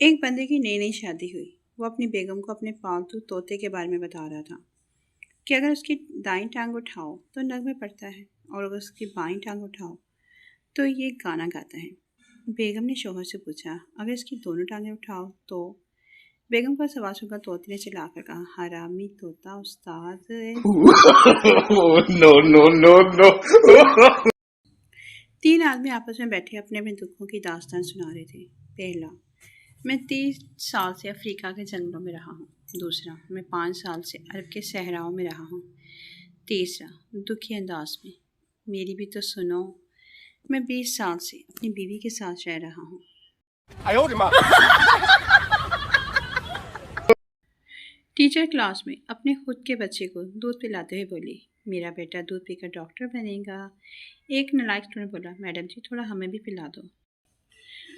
ایک بندے کی نئی نئی شادی ہوئی۔ وہ اپنی بیگم کو اپنے پالتو طوطے کے بارے میں بتا رہا تھا کہ اگر اس کی دائیں ٹانگ اٹھاؤ تو نغمے پڑتا ہے اور اگر اس کی بائیں ٹانگ اٹھاؤ تو یہ گانا گاتا ہے۔ بیگم نے شوہر سے پوچھا اگر اس کی دونوں ٹانگیں اٹھاؤ تو؟ بیگم کا سوال سن کر طوطے نے چلا کر کہا حرامی طوطا استاد No, no, no, no. تین آدمی آپس میں بیٹھے اپنے اپنے دکھوں کی داستان سنا رہے تھے۔ پہلا، میں 30 سال سے افریقہ کے جنگلوں میں رہا ہوں۔ دوسرا، میں 5 سال سے عرب کے صحراؤں میں رہا ہوں۔ تیسرا، دکھی انداز میں، میری بھی تو سنو، میں 20 سال سے اپنی بیوی کے ساتھ رہ رہا ہوں۔ ٹیچر کلاس میں اپنے خود کے بچے کو دودھ پلاتے ہوئے بولی میرا بیٹا دودھ پی کر ڈاکٹر بنے گا۔ ایک نالائق اسٹوڈنٹ بولا میڈم جی تھوڑا ہمیں بھی پلا دو۔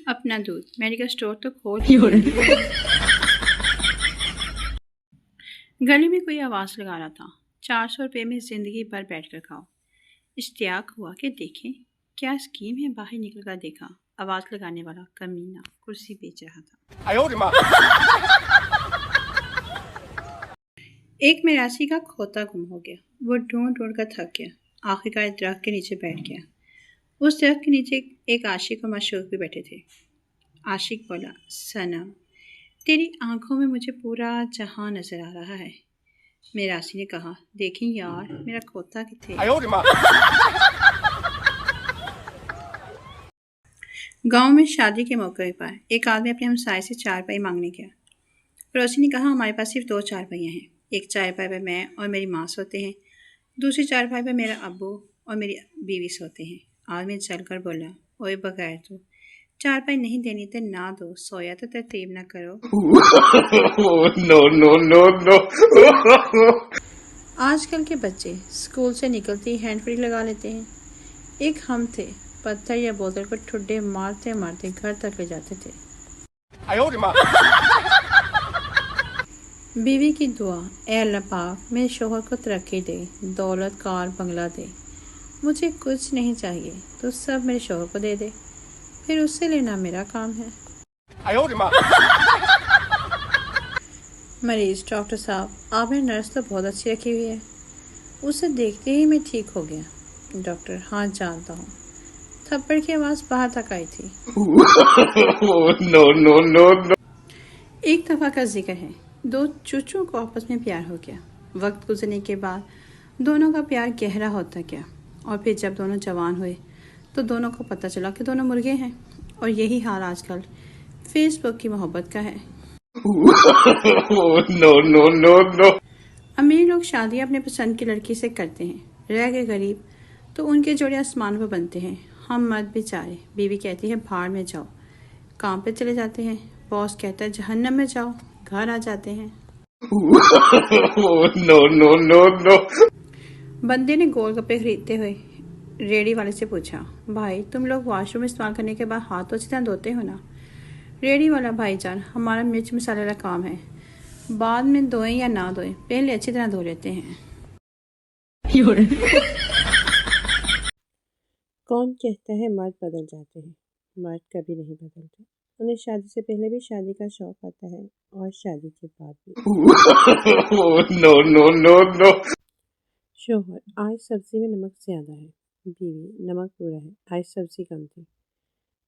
اپنا دودھ میڈیکل اسٹور تو کھول ہی گلی میں کوئی آواز لگا رہا تھا 400 روپے میں زندگی بھر بیٹھ کر کھاؤ۔ اشتیاق ہوا کہ دیکھیں کیا اسکیم ہے۔ باہر نکل کر دیکھا آواز لگانے والا کمینہ کرسی بیچ رہا تھا۔ ایک میراثی کا کھوتا گم ہو گیا۔ وہ ڈھونڈ ڈھونڈ کر تھک گیا۔ آخرکار ایک درخت کے نیچے بیٹھ گیا۔ اس درخت کے نیچے ایک عاشق و معشوق بھی بیٹھے تھے۔ عاشق بولا صنم تیری آنکھوں میں مجھے پورا جہاں نظر آ رہا ہے۔ میراثی نے کہا دیکھیں یار میرا کھوتا کتنے۔ گاؤں میں شادی کے موقع پر ایک آدمی اپنے ہمسائے سے چارپائی مانگنے گیا۔ پڑوسی نے کہا ہمارے پاس صرف 2 چارپائیاں ہیں، ایک چارپائی پہ میں اور میری ماں سوتے ہیں، دوسری چارپائی پہ میرا ابو اور میری بیوی سوتے ہیں۔ آدمی چل کر بولا اوئے بغیر تو چارپائی نہیں دینی تو نہ دو، سویا تو ترتیب نہ کرو۔ No, no, no, no. آج کل کے بچے اسکول سے نکلتے ہی ہینڈ فری لگا لیتے ہیں۔ ایک ہم تھے پتھر یا بوتل پر ٹھڈے مارتے مارتے گھر تک لے جاتے تھے۔ بیوی کی دعا اے اللہ پاک میرے شوہر کو ترقی دے، دولت کار بنگلہ دے، مجھے کچھ نہیں چاہیے تو سب میرے شوہر کو دے دے، پھر اس سے لینا میرا کام ہے۔ مریض ڈاکٹر صاحب آپ نے نرس تو بہت اچھی رکھی ہوئی ہے، اسے دیکھتے ہی میں ٹھیک ہو گیا۔ ڈاکٹر ہاں جانتا ہوں۔ تھپڑ کی آواز باہر تک آئی تھی۔ No, no, no, no. ایک دفعہ کا ذکر ہے 2 چوچوں کو آپس میں پیار ہو گیا۔ وقت گزرنے کے بعد دونوں کا پیار گہرا ہوتا گیا اور پھر جب دونوں جوان ہوئے تو دونوں کو پتہ چلا کہ دونوں مرغے ہیں، اور یہی حال آج کل فیس بک کی محبت کا ہے۔ No, no, no, no. امیر لوگ شادیاں اپنے پسند کی لڑکی سے کرتے ہیں، رہ گئے غریب تو ان کے جوڑے آسمان پہ بنتے ہیں۔ ہم مرد بیچارے، بیوی کہتی ہے بھاڑ میں جاؤ، کام پہ چلے جاتے ہیں، باس کہتا ہے جہنم میں جاؤ، گھر آ جاتے ہیں۔ No, no, no, no. بندے نے گول گپے خریدتے ہوئے ریڑھی والے سے پوچھا بھائی تم لوگ واش روم استعمال کرنے کے بعد ہاتھ تو اچھی طرح دھوتے ہو نا؟ ریڑھی والا بھائی جان ہمارا مرچ مسالے والا کام ہے، بعد میں دھوئیں یا نہ دھوئیں پہلے اچھی طرح دھو لیتے ہیں۔ کون کہتا ہے مرد بدل جاتے ہیں؟ مرد کبھی نہیں بدلتے، انہیں شادی سے پہلے بھی شادی کا شوق آتا ہے اور شادی کے بعد بھی۔ No, no, no, no. شوہر آج سبزی میں نمک زیادہ ہے، بیوی نمک پورا ہے، آج سبزی کم تھی۔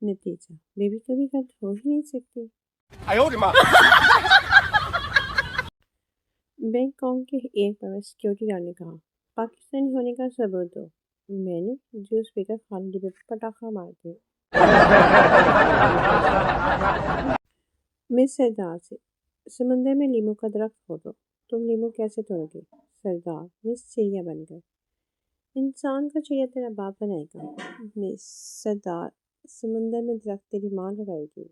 نتیجہ بیوی کبھی غلط ہو ہی نہیں سکتی۔ بینکاک کے ایئرپورٹ سیکورٹی گارڈ نے کہا پاکستانی ہونے کا ثبوت دو۔ میں نے جوس پی کر خالی ڈبے پر پٹاخہ مار دیا۔ میں سردار سے سمندر میں لیمو کا درخت کھو دو، تم لیمو کیسے توڑو گے؟ سردار مس چڑیا بن کر، انسان کو چڑیا تیرا باپ بنائے گا۔ مس سردار سمندر میں درخت تیری ماں لگائے گی۔